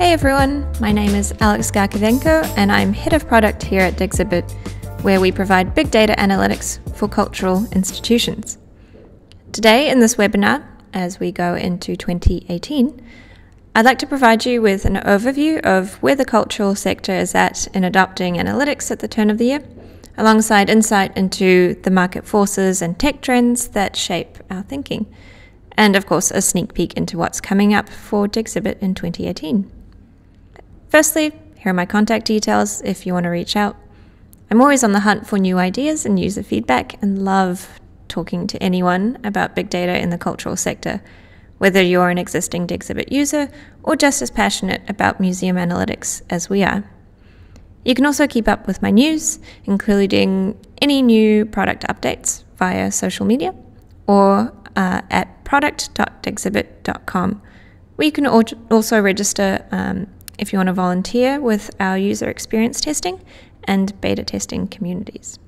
Hey everyone, my name is Alex Garkovenko and I'm Head of Product here at Dexibit, where we provide big data analytics for cultural institutions. Today in this webinar, as we go into 2018, I'd like to provide you with an overview of where the cultural sector is at in adopting analytics at the turn of the year, alongside insight into the market forces and tech trends that shape our thinking, and of course a sneak peek into what's coming up for Dexibit in 2018. Firstly, here are my contact details if you want to reach out. I'm always on the hunt for new ideas and user feedback and love talking to anyone about big data in the cultural sector, whether you're an existing Dexibit user or just as passionate about museum analytics as we are. You can also keep up with my news, including any new product updates via social media or at product.dexibit.com, where you can also register if you want to volunteer with our user experience testing and beta testing communities.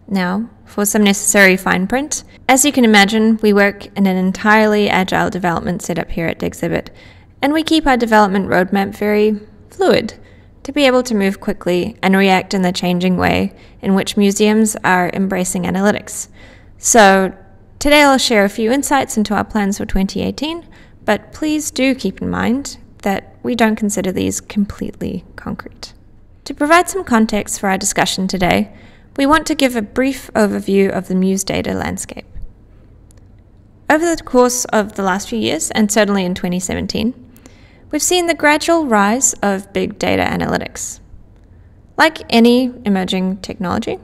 Now, for some necessary fine print. As you can imagine, we work in an entirely agile development setup here at Dexibit, and we keep our development roadmap very fluid to be able to move quickly and react in the changing way in which museums are embracing analytics. So today I'll share a few insights into our plans for 2018, but please do keep in mind that we don't consider these completely concrete. To provide some context for our discussion today, we want to give a brief overview of the Muse data landscape. Over the course of the last few years, and certainly in 2017, we've seen the gradual rise of big data analytics. Like any emerging technology,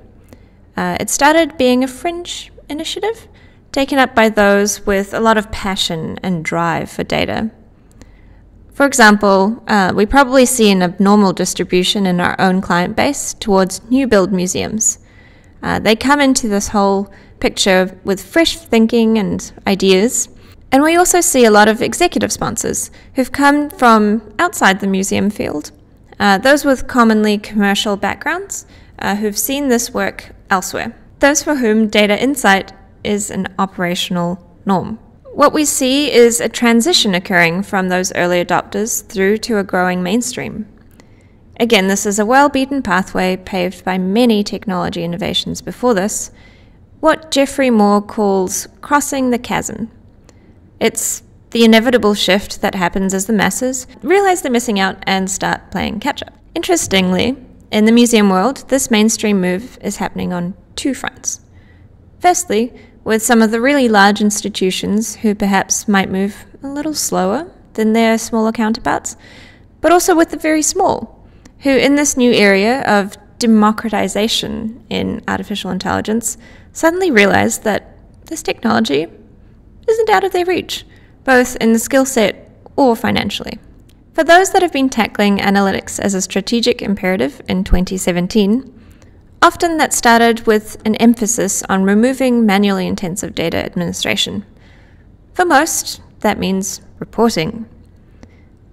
it started being a fringe initiative taken up by those with a lot of passion and drive for data. For example, we probably see an abnormal distribution in our own client base towards new build museums. They come into this whole picture with fresh thinking and ideas, and we also see a lot of executive sponsors who've come from outside the museum field, those with commonly commercial backgrounds who've seen this work elsewhere, those for whom data insight is an operational norm. What we see is a transition occurring from those early adopters through to a growing mainstream. Again, this is a well-beaten pathway paved by many technology innovations before this, what Geoffrey Moore calls crossing the chasm. It's the inevitable shift that happens as the masses realize they're missing out and start playing catch-up. Interestingly, in the museum world, this mainstream move is happening on two fronts. Firstly, with some of the really large institutions who perhaps might move a little slower than their smaller counterparts, but also with the very small, who in this new area of democratization in artificial intelligence suddenly realize that this technology isn't out of their reach, both in the skill set or financially. For those that have been tackling analytics as a strategic imperative in 2017, often that started with an emphasis on removing manually intensive data administration. For most, that means reporting.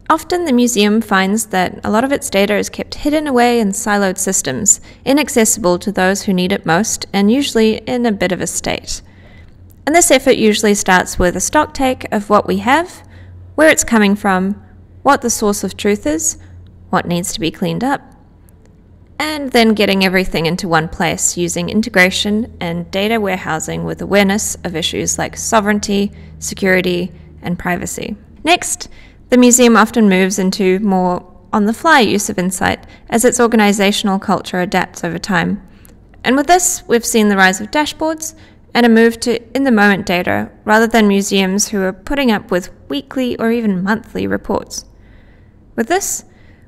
Often the museum finds that a lot of its data is kept hidden away in siloed systems, inaccessible to those who need it most, and usually in a bit of a state. And this effort usually starts with a stock take of what we have, where it's coming from, what the source of truth is, what needs to be cleaned up, and then getting everything into one place using integration and data warehousing with awareness of issues like sovereignty, security, and privacy. Next, the museum often moves into more on-the-fly use of insight as its organizational culture adapts over time. And with this, we've seen the rise of dashboards and a move to in-the-moment data rather than museums who are putting up with weekly or even monthly reports. With this,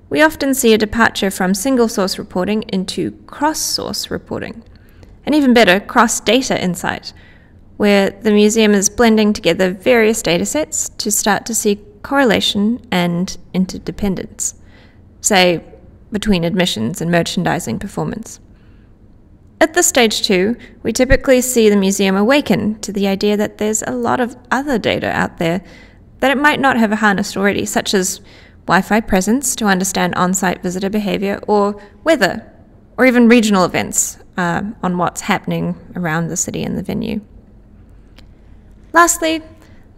we often see a departure from single-source reporting into cross-source reporting, and even better, cross-data insight, where the museum is blending together various datasets to start to see correlation and interdependence, say, between admissions and merchandising performance. At this stage too, we typically see the museum awaken to the idea that there's a lot of other data out there that it might not have harnessed already, such as Wi-Fi presence to understand on-site visitor behavior, or weather, or even regional events on what's happening around the city and the venue. Lastly,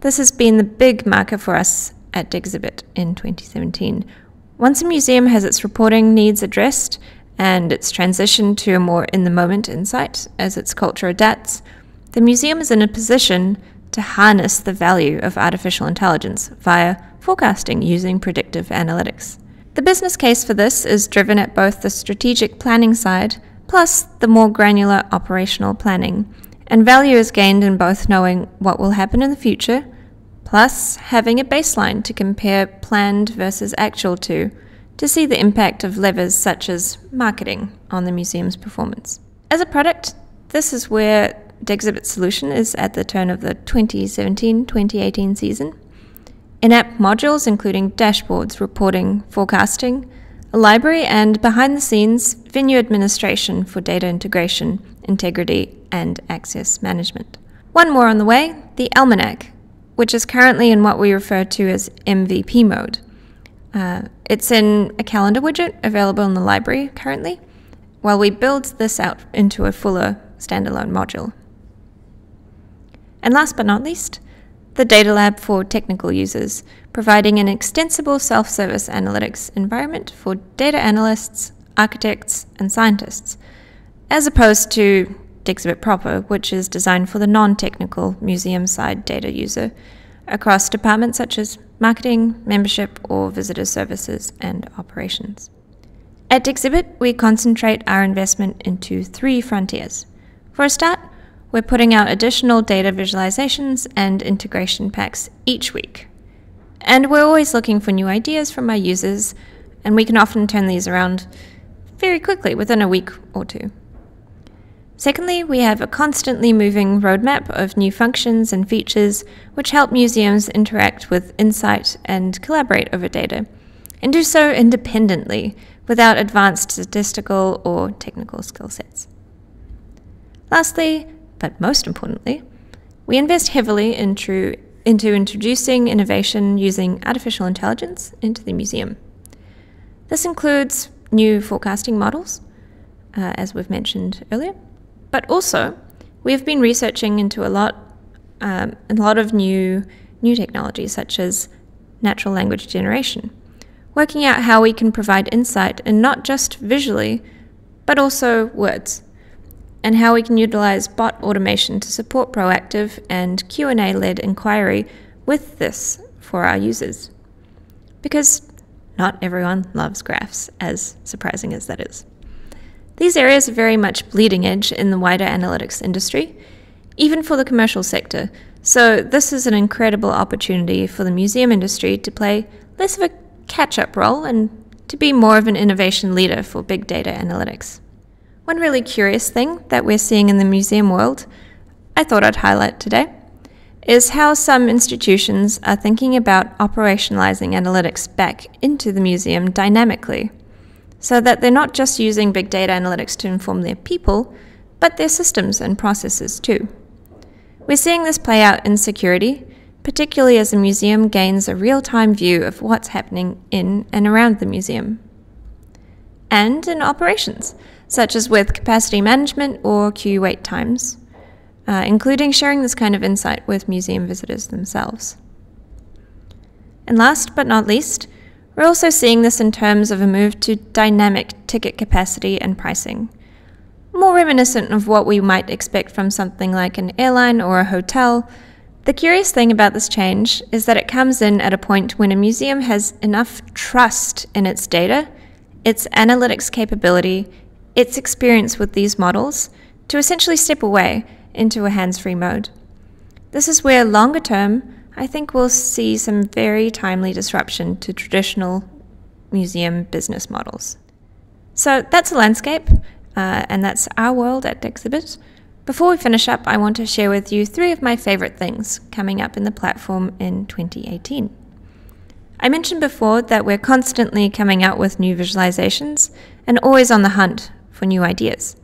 this has been the big marker for us at Dexibit in 2017, Once a museum has its reporting needs addressed and its transition to a more in-the-moment insight as its culture adapts, the museum is in a position to harness the value of artificial intelligence via forecasting using predictive analytics. The business case for this is driven at both the strategic planning side plus the more granular operational planning, and value is gained in both knowing what will happen in the future, plus having a baseline to compare planned versus actual to see the impact of levers such as marketing on the museum's performance. As a product, this is where Dexibit's solution is at the turn of the 2017-2018 season. In-app modules including dashboards, reporting, forecasting, a library, and behind-the-scenes venue administration for data integration, integrity, and access management. One more on the way, the Almanac, which is currently in what we refer to as MVP mode. It's in a calendar widget available in the library currently, while we build this out into a fuller standalone module. And last but not least, the Data Lab for technical users, providing an extensible self-service analytics environment for data analysts, architects, and scientists, as opposed to Dexibit proper, which is designed for the non-technical museum-side data user across departments such as marketing, membership, or visitor services and operations. At Dexibit, we concentrate our investment into 3 frontiers. For a start, we're putting out additional data visualizations and integration packs each week. And we're always looking for new ideas from our users, and we can often turn these around very quickly within a week or 2. Secondly, we have a constantly moving roadmap of new functions and features which help museums interact with insight and collaborate over data, and do so independently without advanced statistical or technical skill sets. Lastly, but most importantly, we invest heavily into introducing innovation using artificial intelligence into the museum. This includes new forecasting models, as we've mentioned earlier, but also we've been researching into a lot of new technologies such as natural language generation, working out how we can provide insight in not just visually, but also words, and how we can utilize bot automation to support proactive and Q&A-led inquiry with this for our users. Because not everyone loves graphs, as surprising as that is. These areas are very much bleeding edge in the wider analytics industry, even for the commercial sector, so this is an incredible opportunity for the museum industry to play less of a catch-up role and to be more of an innovation leader for big data analytics. One really curious thing that we're seeing in the museum world, I thought I'd highlight today, is how some institutions are thinking about operationalizing analytics back into the museum dynamically, so that they're not just using big data analytics to inform their people, but their systems and processes too. We're seeing this play out in security, particularly as the museum gains a real-time view of what's happening in and around the museum. And in operations, such as with capacity management or queue wait times, including sharing this kind of insight with museum visitors themselves. And last but not least, we're also seeing this in terms of a move to dynamic ticket capacity and pricing, more reminiscent of what we might expect from something like an airline or a hotel. The curious thing about this change is that it comes in at a point when a museum has enough trust in its data, its analytics capability, its experience with these models, to essentially step away into a hands-free mode. This is where longer term, I think we'll see some very timely disruption to traditional museum business models. So that's the landscape, and that's our world at Dexibit. Before we finish up, I want to share with you 3 of my favorite things coming up in the platform in 2018. I mentioned before that we're constantly coming out with new visualizations and always on the hunt for new ideas.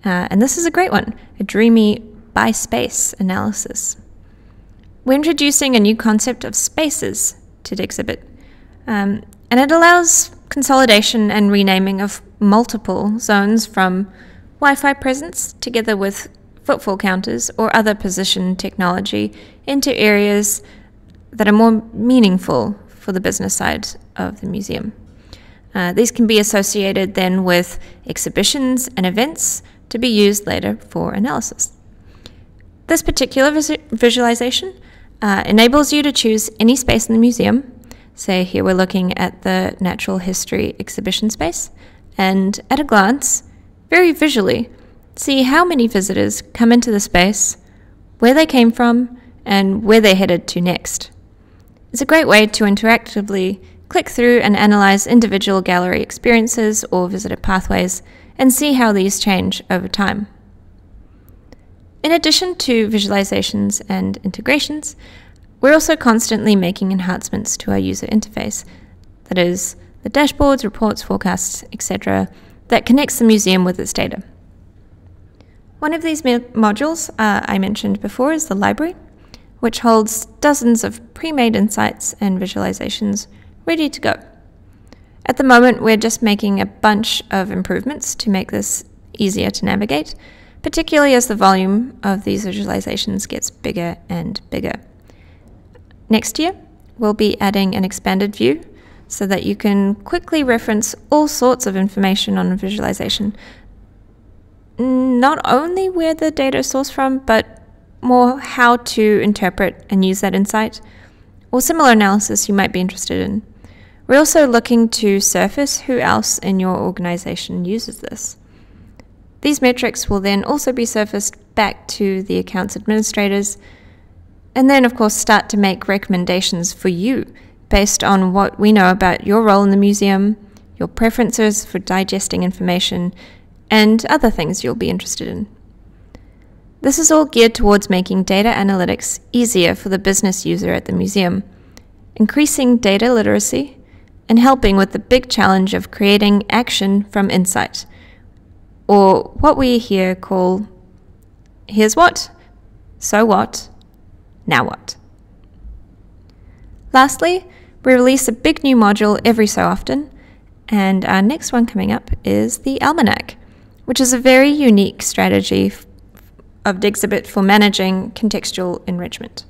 And this is a great one, a dreamy by space analysis. We're introducing a new concept of spaces to Dexibit, and it allows consolidation and renaming of multiple zones from Wi-Fi presence together with footfall counters or other position technology into areas that are more meaningful for the business side of the museum. These can be associated then with exhibitions and events to be used later for analysis. This particular visualization enables you to choose any space in the museum. Say here we're looking at the Natural History exhibition space, and at a glance, very visually, see how many visitors come into the space, where they came from, and where they're headed to next. It's a great way to interactively click through and analyze individual gallery experiences or visitor pathways and see how these change over time. In addition to visualizations and integrations, we're also constantly making enhancements to our user interface, that is, the dashboards, reports, forecasts, etc., that connects the museum with its data. One of these modules I mentioned before is the library, which holds dozens of pre-made insights and visualizations ready to go. At the moment, we're just making a bunch of improvements to make this easier to navigate, particularly as the volume of these visualizations gets bigger and bigger. Next year, we'll be adding an expanded view so that you can quickly reference all sorts of information on a visualization, not only where the data is sourced from, but more how to interpret and use that insight, or similar analysis you might be interested in. We're also looking to surface who else in your organization uses this. These metrics will then also be surfaced back to the accounts administrators, and then of course start to make recommendations for you based on what we know about your role in the museum, your preferences for digesting information, and other things you'll be interested in. This is all geared towards making data analytics easier for the business user at the museum, increasing data literacy, and helping with the big challenge of creating action from insight, or what we here call, here's what, so what, now what. Lastly, we release a big new module every so often, and our next one coming up is the Almanac, which is a very unique strategy of Dexibit for managing contextual enrichment.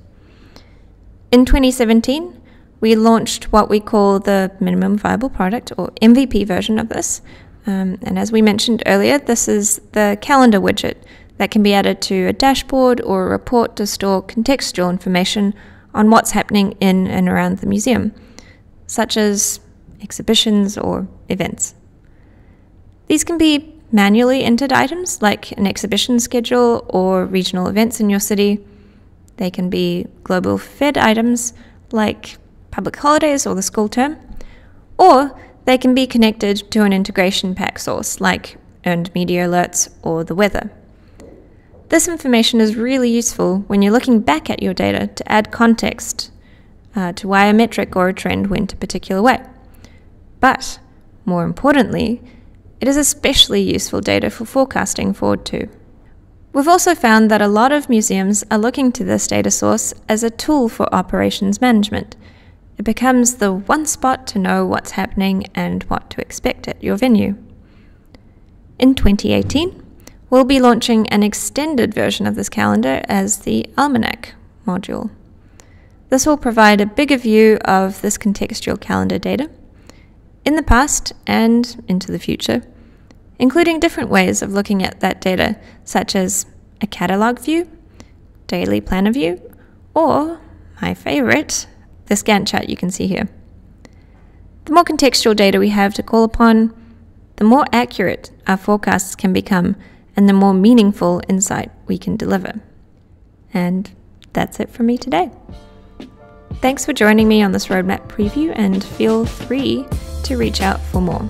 In 2017, we launched what we call the minimum viable product, or MVP version of this. And as we mentioned earlier, this is the calendar widget that can be added to a dashboard or a report to store contextual information on what's happening in and around the museum, such as exhibitions or events. These can be manually entered items like an exhibition schedule or regional events in your city. They can be global fed items like public holidays or the school term, or they can be connected to an integration pack source like earned media alerts or the weather. This information is really useful when you're looking back at your data to add context to why a metric or a trend went a particular way. But more importantly, it is especially useful data for forecasting forward too. We've also found that a lot of museums are looking to this data source as a tool for operations management. It becomes the one spot to know what's happening and what to expect at your venue. In 2018, we'll be launching an extended version of this calendar as the Almanac module. This will provide a bigger view of this contextual calendar data in the past and into the future, including different ways of looking at that data, such as a catalog view, daily planner view, or, my favorite, this Gantt chart you can see here. The more contextual data we have to call upon, the more accurate our forecasts can become and the more meaningful insight we can deliver. And that's it from me today. Thanks for joining me on this roadmap preview, and feel free to reach out for more.